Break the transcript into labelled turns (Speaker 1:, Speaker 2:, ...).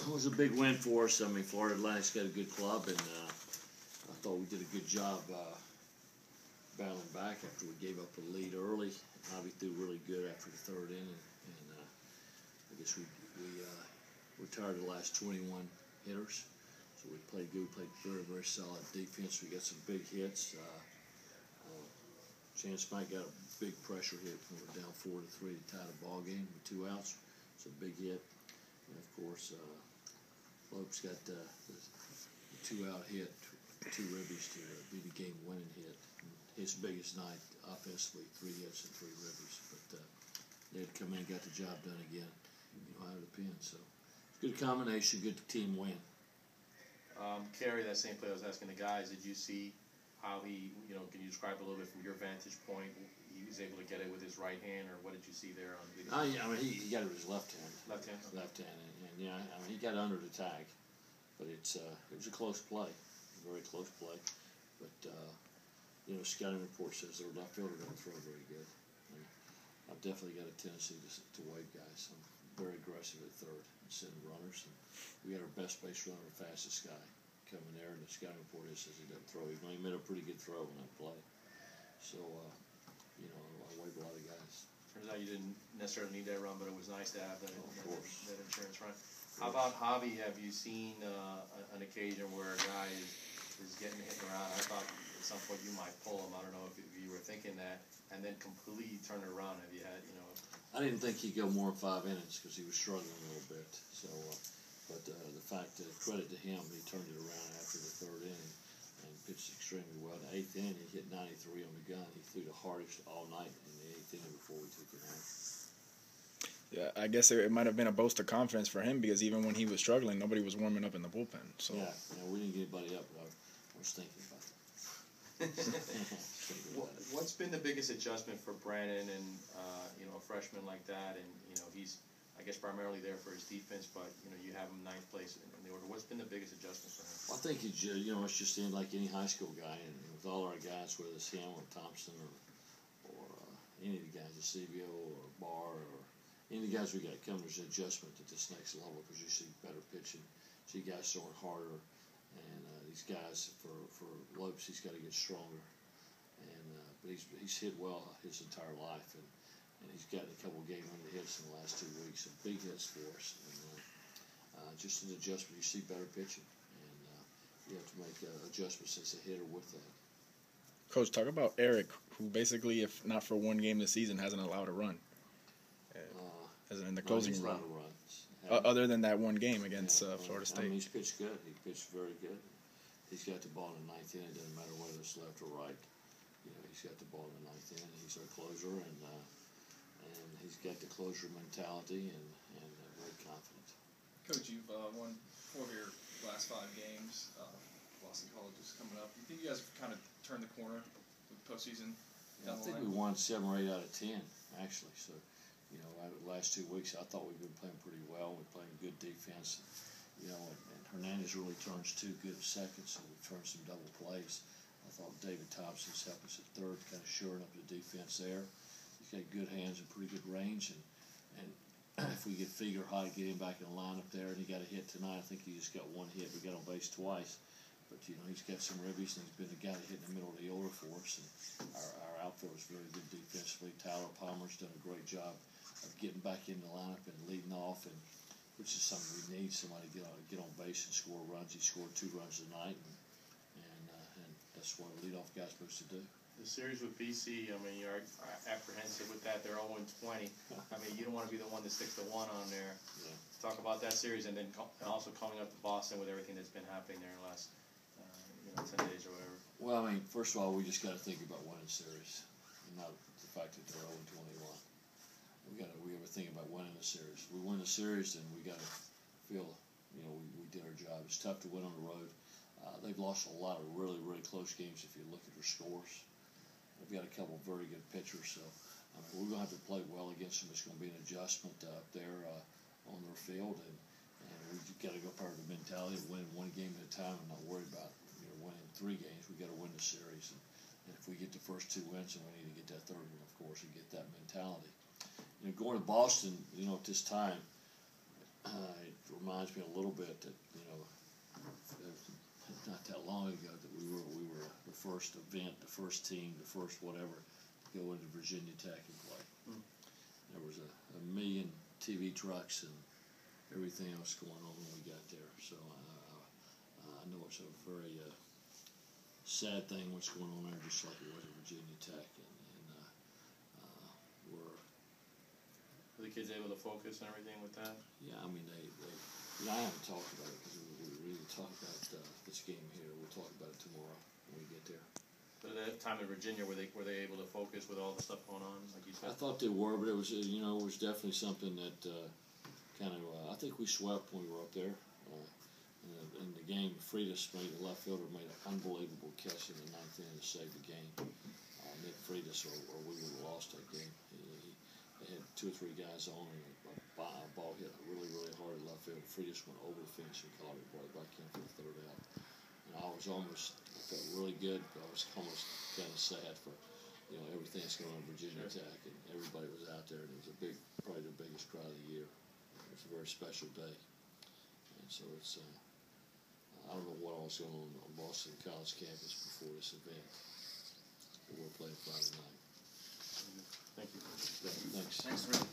Speaker 1: it was a big win for us. I mean, Florida Atlantic's got a good club, and I thought we did a good job battling back after we gave up the lead early. Javi threw really good after the third inning, and I guess we retired the last 21 hitters. So we played good. We played very, very solid defense. We got some big hits. Chance Mike got a big pressure hit when we were down 4-3 to tie the ball game with 2 outs. It's a big hit. And of course, Lopes got the 2-out hit, 2 ribbies to be the game-winning hit. And his biggest night offensively, 3 hits and 3 ribbies. But they had come in and got the job done again, out of the pen. So good combination, good team win.
Speaker 2: Kerry, that same play I was asking the guys, did you see how he, can you describe a little bit from your vantage point? He was able to get it with his right hand, or what did you see there on the video?
Speaker 1: I mean, he got it with his left hand.
Speaker 2: Left hand?
Speaker 1: Left hand, and yeah, I mean, he got under the tag, but it was a close play, a very close play. But, scouting report says their left fielder don't throw very good. And I've definitely got a tendency to wave guys. I'm very aggressive at third and sending runners. And we got our best base runner, the fastest guy, coming there, and the scouting report says he doesn't throw. He made a pretty good throw in that play. So, I wave a lot of guys.
Speaker 2: Turns out you didn't necessarily need that run, but it was nice to have that, that insurance run.
Speaker 1: How
Speaker 2: about Javi? Have you seen an occasion where a guy is getting hit around? I thought at some point you might pull him. I don't know if you were thinking that, and then completely turn it around. Have you had,
Speaker 1: I didn't think he'd go more than 5 innings because he was struggling a little bit. So, but the fact that credit to him, he turned it around after the 3rd inning and pitched extremely well. In the 8th inning, he hit 93 on the gun. He threw the hardest all night in the 8th inning before we took it out.
Speaker 3: Yeah, I guess it might have been a boast of confidence for him because even when he was struggling, nobody was warming up in the bullpen. So
Speaker 1: yeah, we didn't get anybody up, but I was thinking about it.
Speaker 2: What's been the biggest adjustment for Brandon and a freshman like that, and he's I guess primarily there for his defense, but you have him 9th place in the order. What's been the biggest adjustment for him?
Speaker 1: Well, I think it's just in like any high school guy, and with all our guys, whether it's him or Thompson or any of the guys, Eusebio or Barr or any of the guys we got coming, there's an adjustment at this next level because you see better pitching, see guys throwing harder, and these guys for Lopes, he's got to get stronger, and but he's hit well his entire life, and he's gotten a couple of game-winning hits in the last 2 weeks, some big hits for us, and just an adjustment. You see better pitching, and you have to make adjustments as a hitter with that.
Speaker 3: Coach, talk about Eric, who basically, if not for 1 game this season, hasn't allowed a run. As in the closing run. Other than that 1 game against Florida State.
Speaker 1: I mean, he's pitched good. He pitched very good. He's got the ball in the 9th inning. It doesn't matter whether it's left or right. He's got the ball in the 9th inning. He's our closer, and he's got the closer mentality and very confident.
Speaker 4: Coach, you've won 4 of your last 5 games. Boston College is coming up. Do you think you guys have kind of turned the corner with the postseason?
Speaker 1: I think we won 7 or 8 out of 10, actually. So, the last 2 weeks, I thought we've been playing pretty well. We're playing good defense, and Hernandez really turns 2 good seconds, so we've turned some double plays. I thought David Thompson's helped us at third, kind of shoring up the defense there. He's got good hands and pretty good range, and if we get Figure high, get him back in the lineup there, and he got a hit tonight. I think he just got 1 hit. We got on base twice, but he's got some ribbies, and he's been the guy that hit in the middle of the order for us. And our outfield is very good defensively. Tyler Palmer's done a great job of getting back in the lineup and leading off, and which is something we need. Somebody to get on base and score runs. He scored 2 runs tonight, and that's what a leadoff guy's supposed to do.
Speaker 2: The series with BC, I mean, you're apprehensive with that. They're 0-20. I mean, you don't want to be the one that sticks the 1 on there.
Speaker 1: Yeah.
Speaker 2: Talk about that series, and then also coming up to Boston with everything that's been happening there in the last 10 days or whatever.
Speaker 1: Well, I mean, first of all, we just got to think about winning series, and not the fact that they're 0-21. We got to think about winning the series. We win the series, then we got to feel, we did our job. It's tough to win on the road. They've lost a lot of really, really close games if you look at their scores. They've got a couple of very good pitchers, so we're going to have to play well against them. It's going to be an adjustment up there on their field, and we've got to go part of the mentality of winning 1 game at a time and not worry about winning 3 games. We've got to win the series, and if we get the first 2 wins, then we need to get that 3rd one, of course, and get that mentality. Going to Boston, at this time, it reminds me a little bit that, you know, not that long ago that we were the first event, the first team, the first whatever to go into Virginia Tech and play. There was a million TV trucks and everything else going on when we got there. So I know it's a very sad thing what's going on there, just like it was at Virginia Tech. And we're.
Speaker 2: Were the kids able to focus and everything with that?
Speaker 1: Yeah, I mean, you know, I haven't talked about it because we really talk about this game here. We'll talk about it tomorrow when we get there.
Speaker 2: But at that time in Virginia, were they able to focus with all the stuff going on, like you said?
Speaker 1: I thought they were, but it was it was definitely something that kind of I think we swept when we were up there. In the game, Freitas made the left fielder made an unbelievable catch in the ninth inning to save the game. Nick Freitas, or we would have lost that game. They had 2 or 3 guys on, and a ball hit really, really hard at left field. Freitas went over the fence and caught it right back in for the third out. And I felt really good, but I was almost kind of sad for, you know, everything that's going on in Virginia Tech, and everybody was out there, and it was probably the biggest crowd of the year. It was a very special day, and so it's. I don't know what else going on Boston College campus before this event, but we're playing Friday night.
Speaker 2: Thank you.
Speaker 1: Thanks.
Speaker 4: Thanks, Rick.